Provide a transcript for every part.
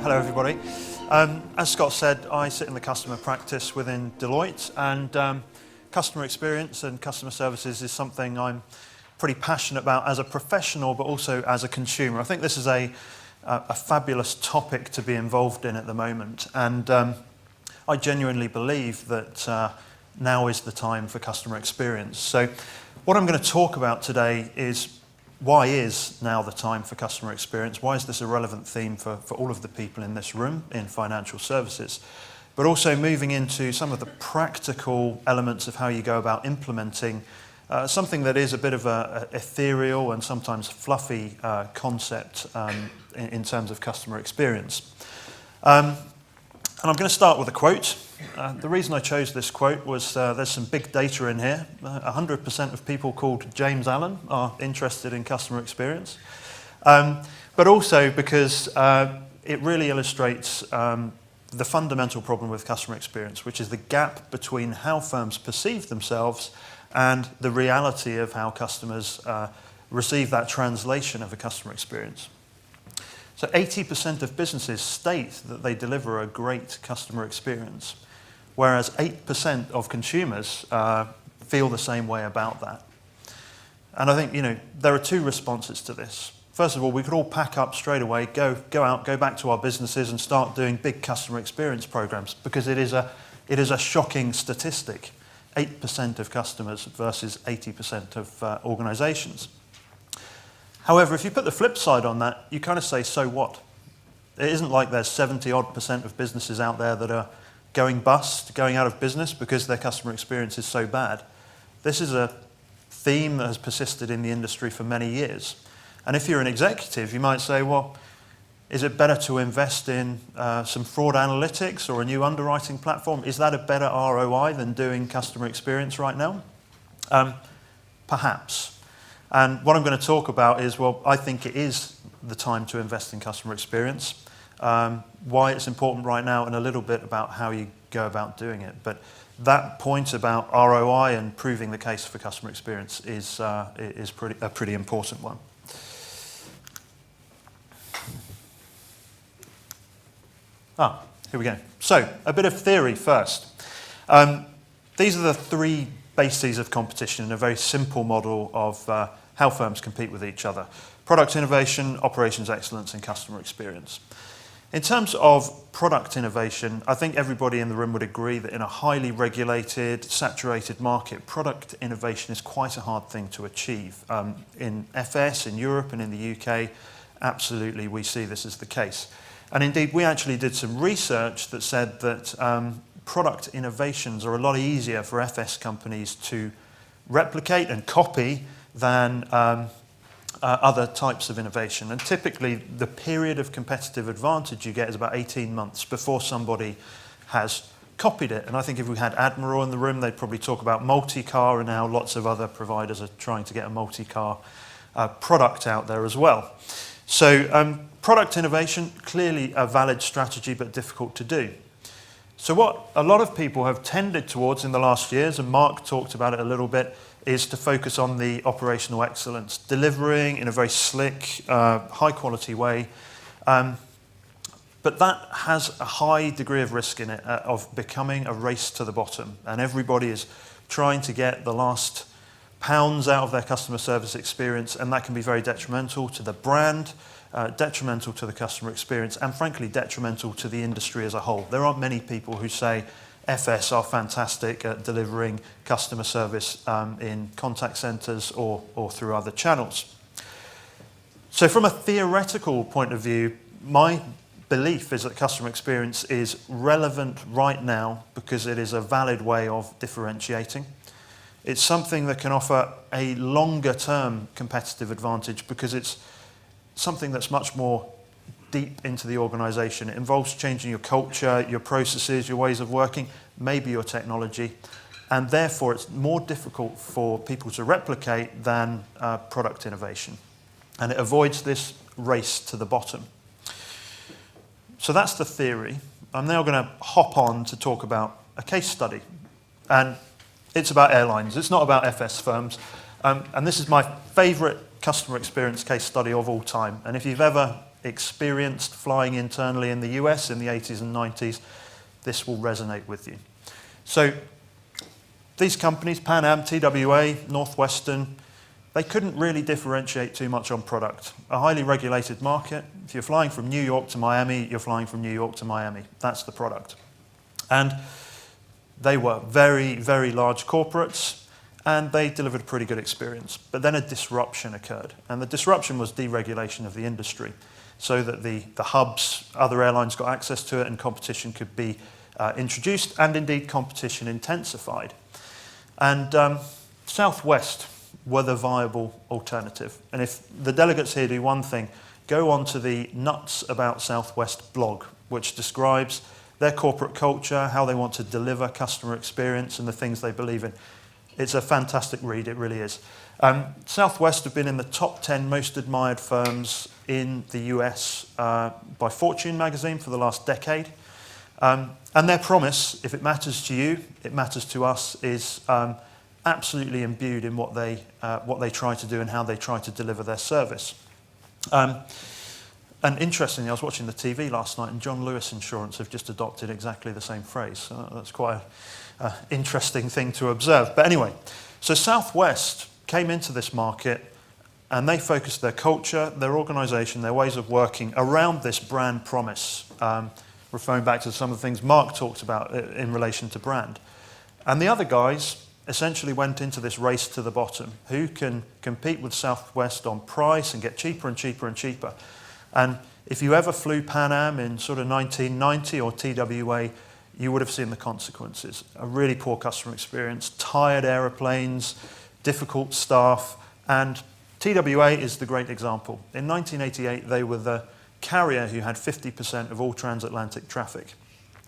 Hello everybody. As Scott said, I sit in the customer practice within Deloitte, and customer experience and customer services is something I'm pretty passionate about as a professional, but also as a consumer. I think this is a fabulous topic to be involved in at the moment, and I genuinely believe that now is the time for customer experience. So what I'm going to talk about today is why is now the time for customer experience? Why is this a relevant theme for all of the people in this room in financial services? But also moving into some of the practical elements of how you go about implementing something that is a bit of a ethereal and sometimes fluffy concept in terms of customer experience. And I'm going to start with a quote. The reason I chose this quote was there's some big data in here. 100% of people called James Allen are interested in customer experience. But also because it really illustrates the fundamental problem with customer experience, which is the gap between how firms perceive themselves and the reality of how customers receive that translation of a customer experience. So 80% of businesses state that they deliver a great customer experience, whereas 8% of consumers feel the same way about that. And I think, there are two responses to this. First of all, we could all pack up straight away, go out, go back to our businesses and start doing big customer experience programs, because it is a shocking statistic. 8% of customers versus 80% of organizations. However, if you put the flip side on that, you kind of say, so what? It isn't like there's 70-odd% of businesses out there that are going bust, going out of business because their customer experience is so bad. This is a theme that has persisted in the industry for many years. And if you're an executive, you might say, well, is it better to invest in some fraud analytics or a new underwriting platform? Is that a better ROI than doing customer experience right now? Perhaps. And what I'm going to talk about is, well, I think it is the time to invest in customer experience, why it's important right now, and a little bit about how you go about doing it. But that point about ROI and proving the case for customer experience is a pretty important one. Here we go. So, a bit of theory first. These are the three bases of competition in a very simple model of how firms compete with each other: product innovation, operations excellence, and customer experience. In terms of product innovation, I think everybody in the room would agree that in a highly regulated, saturated market, product innovation is quite a hard thing to achieve. In FS, in Europe, and in the UK, absolutely we see this as the case. And indeed, we actually did some research that said that product innovations are a lot easier for FS companies to replicate and copy than other types of innovation. And typically, the period of competitive advantage you get is about 18 months before somebody has copied it. And I think if we had Admiral in the room, they'd probably talk about multi-car, and now lots of other providers are trying to get a multi-car product out there as well. So product innovation, clearly a valid strategy, but difficult to do. So what a lot of people have tended towards in the last years, and Mark talked about it a little bit, is to focus on the operational excellence, delivering in a very slick, high-quality way. But that has a high degree of risk in it, of becoming a race to the bottom. And everybody is trying to get the last pounds out of their customer service experience, and that can be very detrimental to the brand, detrimental to the customer experience, and frankly detrimental to the industry as a whole. There aren't many people who say FS are fantastic at delivering customer service in contact centres or through other channels. So from a theoretical point of view, my belief is that customer experience is relevant right now because it is a valid way of differentiating. It's something that can offer a longer term competitive advantage because it's something that's much more deep into the organisation. It involves changing your culture, your processes, your ways of working, maybe your technology, and therefore it's more difficult for people to replicate than product innovation. And it avoids this race to the bottom. So that's the theory. I'm now going to hop on to talk about a case study. And it's about airlines. It's not about FS firms. And this is my favourite customer experience case study of all time. And if you've ever experienced flying internally in the US in the 80s and 90s, this will resonate with you. So these companies, Pan Am, TWA, Northwestern, they couldn't really differentiate too much on product. A highly regulated market. If you're flying from New York to Miami, you're flying from New York to Miami. That's the product. And they were very, very large corporates, and they delivered a pretty good experience. But then a disruption occurred, and the disruption was deregulation of the industry, so that the hubs, other airlines got access to it, and competition could be introduced, and indeed competition intensified. And Southwest were the viable alternative. And if the delegates here do one thing, go on to the Nuts About Southwest blog, which describes their corporate culture, how they want to deliver customer experience, and the things they believe in. It's a fantastic read, it really is. Southwest have been in the top 10 most admired firms in the US by Fortune magazine for the last decade. And their promise, if it matters to you, it matters to us, is absolutely imbued in what they try to do and how they try to deliver their service. And interestingly, I was watching the TV last night, and John Lewis Insurance have just adopted exactly the same phrase. So that's quite an interesting thing to observe. But anyway, so Southwest came into this market, and they focused their culture, their organisation, their ways of working around this brand promise, referring back to some of the things Mark talked about in relation to brand. And the other guys essentially went into this race to the bottom. Who can compete with Southwest on price and get cheaper and cheaper and cheaper? And if you ever flew Pan Am in sort of 1990 or TWA, you would have seen the consequences. A really poor customer experience, tired aeroplanes, difficult staff, and TWA is the great example. In 1988, they were the carrier who had 50% of all transatlantic traffic.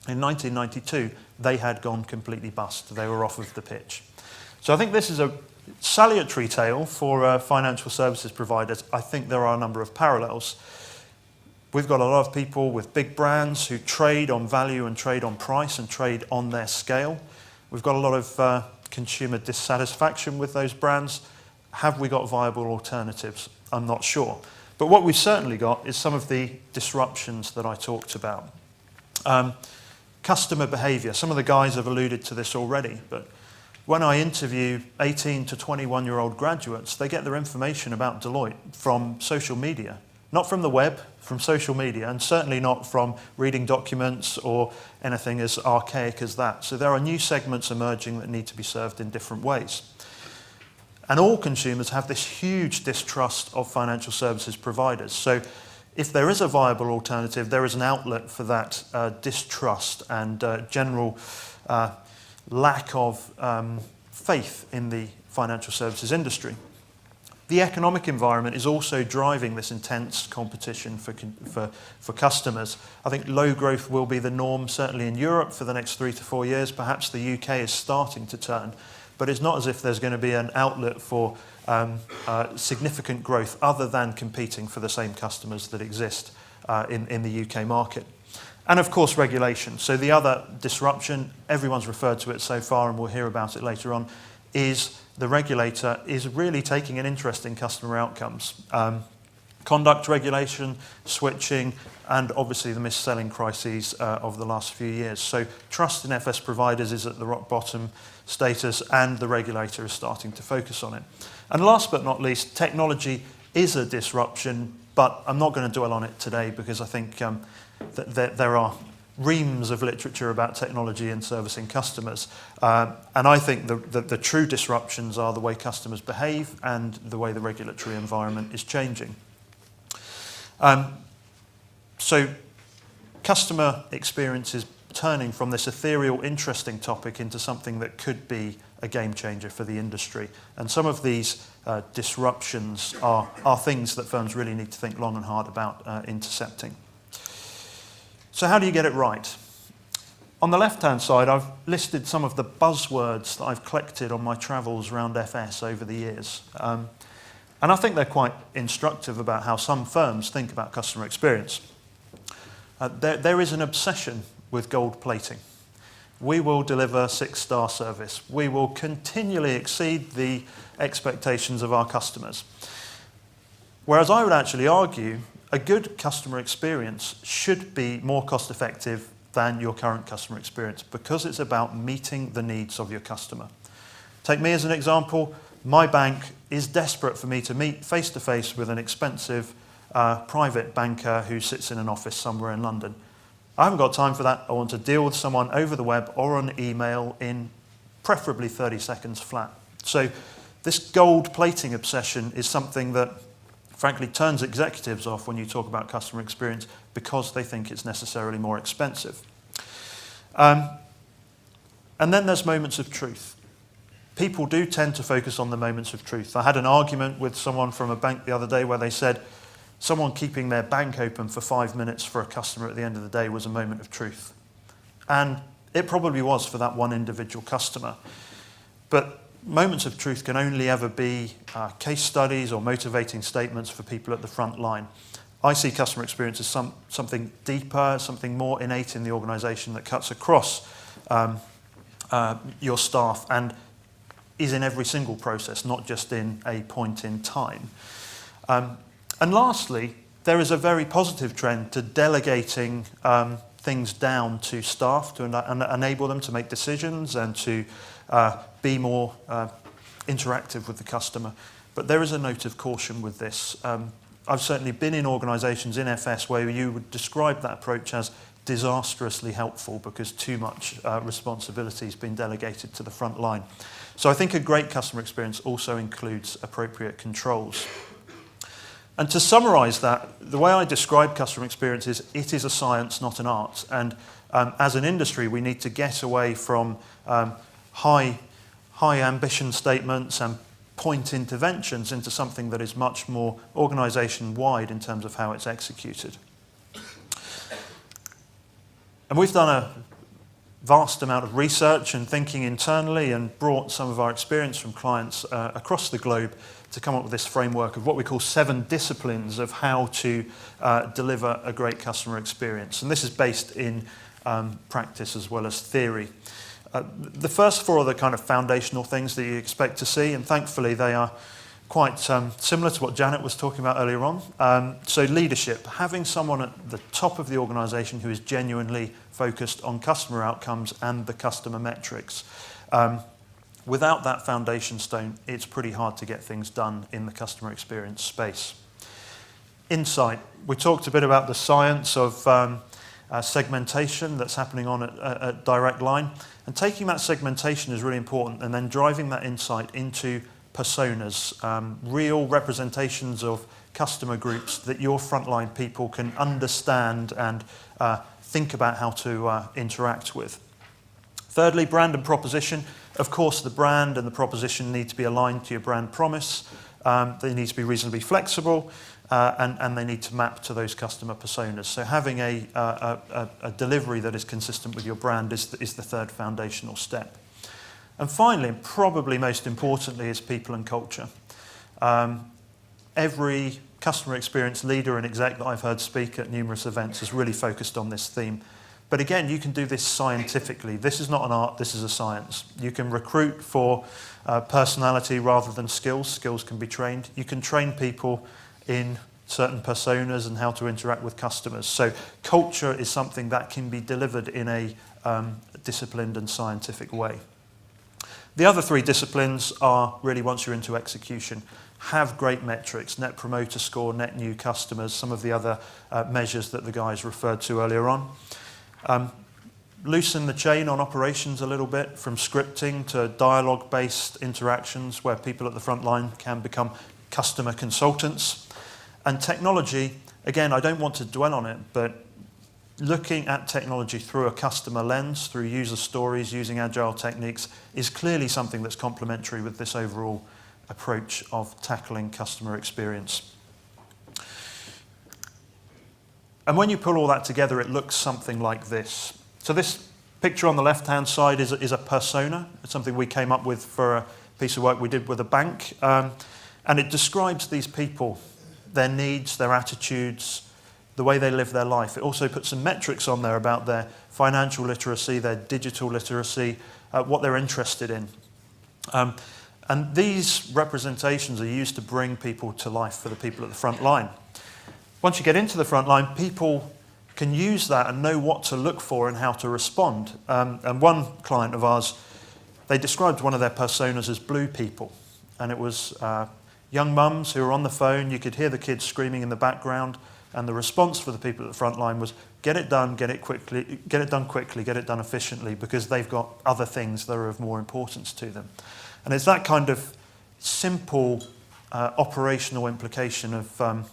In 1992, they had gone completely bust. They were off of the pitch. So I think this is a salutary tale for financial services providers. I think there are a number of parallels. We've got a lot of people with big brands who trade on value and trade on price and trade on their scale. We've got a lot of consumer dissatisfaction with those brands. Have we got viable alternatives? I'm not sure. But what we've certainly got is some of the disruptions that I talked about. Customer behaviour. Some of the guys have alluded to this already, but when I interview 18 to 21-year-old graduates, they get their information about Deloitte from social media. Not from the web, from social media, and certainly not from reading documents or anything as archaic as that. So there are new segments emerging that need to be served in different ways. And all consumers have this huge distrust of financial services providers. So if there is a viable alternative, there is an outlet for that distrust and general lack of faith in the financial services industry. The economic environment is also driving this intense competition for customers. I think low growth will be the norm, certainly in Europe, for the next 3 to 4 years. Perhaps the UK is starting to turn, but it's not as if there's going to be an outlet for significant growth other than competing for the same customers that exist in the UK market. And of course, regulation. So the other disruption, everyone's referred to it so far, and we'll hear about it later on, is the regulator is really taking an interest in customer outcomes. Conduct regulation, switching, and obviously the mis-selling crises of the last few years. So trust in FS providers is at the rock bottom status, and the regulator is starting to focus on it. And last but not least, technology is a disruption, but I'm not going to dwell on it today because I think that there are reams of literature about technology and servicing customers. And I think the true disruptions are the way customers behave and the way the regulatory environment is changing. So customer experience is turning from this ethereal, interesting topic into something that could be a game changer for the industry. And some of these disruptions are things that firms really need to think long and hard about intercepting. So how do you get it right? On the left-hand side, I've listed some of the buzzwords that I've collected on my travels around FS over the years. And I think they're quite instructive about how some firms think about customer experience. There is an obsession with gold plating. We will deliver 6-star service. We will continually exceed the expectations of our customers. Whereas I would actually argue a good customer experience should be more cost effective than your current customer experience because it's about meeting the needs of your customer. Take me as an example. My bank is desperate for me to meet face-to-face with an expensive private banker who sits in an office somewhere in London. I haven't got time for that. I want to deal with someone over the web or on email in preferably 30 seconds flat. So this gold plating obsession is something that frankly turns executives off when you talk about customer experience because they think it's necessarily more expensive. And then there's moments of truth. People do tend to focus on the moments of truth. I had an argument with someone from a bank the other day where they said someone keeping their bank open for 5 minutes for a customer at the end of the day was a moment of truth. And it probably was for that one individual customer. But moments of truth can only ever be case studies or motivating statements for people at the front line. I see customer experience as something deeper, something more innate in the organisation that cuts across your staff and is in every single process, not just in a point in time. And lastly, there is a very positive trend to delegating things down to staff to enable them to make decisions and to be more interactive with the customer. But there is a note of caution with this. I've certainly been in organisations in FS where you would describe that approach as disastrously helpful because too much responsibility has been delegated to the front line. So I think a great customer experience also includes appropriate controls. And to summarise that, the way I describe customer experience is it is a science, not an art. And as an industry, we need to get away from high ambition statements and point interventions into something that is much more organisation-wide in terms of how it's executed. And we've done a vast amount of research and thinking internally and brought some of our experience from clients across the globe to come up with this framework of what we call 7 disciplines of how to deliver a great customer experience. And this is based in practice as well as theory. The first 4 are the kind of foundational things that you expect to see, and thankfully they are quite similar to what Janet was talking about earlier on. So leadership, having someone at the top of the organisation who is genuinely focused on customer outcomes and the customer metrics. Without that foundation stone, it's pretty hard to get things done in the customer experience space. Insight, we talked a bit about the science of segmentation that's happening on at Direct Line. And taking that segmentation is really important and then driving that insight into personas, real representations of customer groups that your frontline people can understand and think about how to interact with. Thirdly, brand and proposition. Of course, the brand and the proposition need to be aligned to your brand promise. They need to be reasonably flexible. And they need to map to those customer personas. So having a delivery that is consistent with your brand is the third foundational step. And finally, and probably most importantly, is people and culture. Every customer experience leader and exec that I've heard speak at numerous events has really focused on this theme. But again, you can do this scientifically. This is not an art, this is a science. You can recruit for personality rather than skills. Skills can be trained. You can train people in certain personas and how to interact with customers. So culture is something that can be delivered in a disciplined and scientific way. The other 3 disciplines are really once you're into execution. Have great metrics, net promoter score, net new customers, some of the other measures that the guys referred to earlier on. Loosen the chain on operations a little bit from scripting to dialogue-based interactions where people at the front line can become customer consultants. And technology, again, I don't want to dwell on it, but looking at technology through a customer lens, through user stories, using agile techniques, is clearly something that's complementary with this overall approach of tackling customer experience. And when you pull all that together, it looks something like this. So this picture on the left-hand side is a persona. It's something we came up with for a piece of work we did with a bank. And it describes these people, their needs, their attitudes, the way they live their life. It also puts some metrics on there about their financial literacy, their digital literacy, what they're interested in. And these representations are used to bring people to life for the people at the front line. once you get into the front line, people can use that and know what to look for and how to respond. And one client of ours, they described one of their personas as blue people. And it was young mums who were on the phone. You could hear the kids screaming in the background. And the response for the people at the front line was, get it done, get it quickly, get it done quickly, get it done efficiently, because they've got other things that are of more importance to them. And it's that kind of simple operational implication of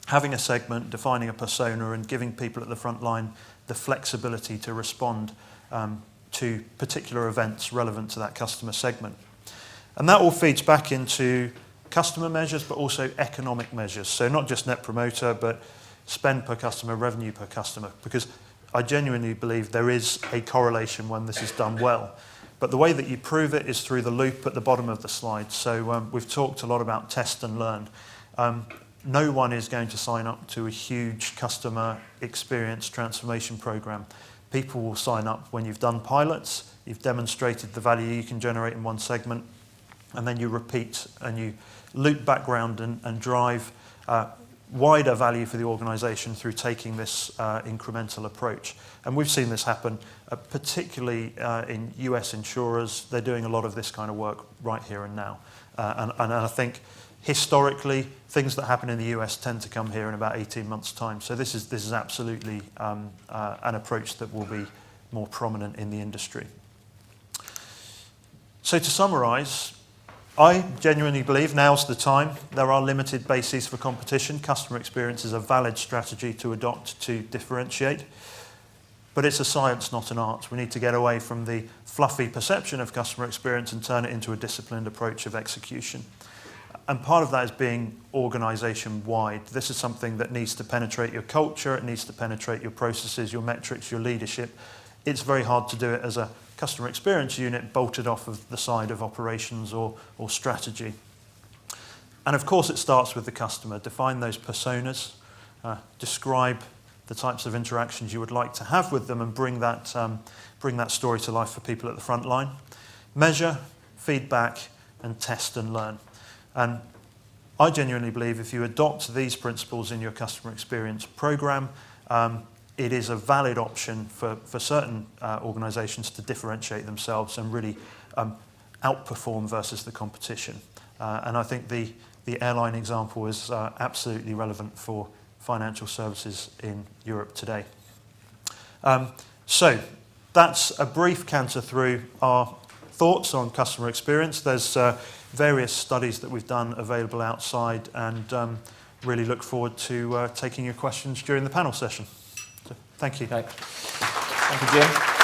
having a segment, defining a persona, and giving people at the front line the flexibility to respond to particular events relevant to that customer segment. And that all feeds back into customer measures, but also economic measures. So not just net promoter, but spend per customer, revenue per customer, because I genuinely believe there is a correlation when this is done well. But the way that you prove it is through the loop at the bottom of the slide. So we've talked a lot about test and learn. No one is going to sign up to a huge customer experience transformation program. People will sign up when you've done pilots, you've demonstrated the value you can generate in one segment, and then you repeat and you loop background and drive wider value for the organisation through taking this incremental approach. And we've seen this happen, particularly in US insurers. They're doing a lot of this kind of work right here and now. And I think historically, things that happen in the US tend to come here in about 18 months' time. So this is absolutely an approach that will be more prominent in the industry. So to summarise, I genuinely believe now's the time. There are limited bases for competition. Customer experience is a valid strategy to adopt to differentiate. But it's a science, not an art. We need to get away from the fluffy perception of customer experience and turn it into a disciplined approach of execution. And part of that is being organisation-wide. This is something that needs to penetrate your culture, it needs to penetrate your processes, your metrics, your leadership. It's very hard to do it as a customer experience unit bolted off of the side of operations or strategy. And of course it starts with the customer. Define those personas, describe the types of interactions you would like to have with them, and bring that story to life for people at the front line. Measure, feedback, and test and learn. And I genuinely believe if you adopt these principles in your customer experience program, it is a valid option for certain organisations to differentiate themselves and really outperform versus the competition. And I think the airline example is absolutely relevant for financial services in Europe today. So that's a brief canter through our thoughts on customer experience. There's various studies that we've done available outside, and really look forward to taking your questions during the panel session. So, thank you. Okay. Thank you, Jim.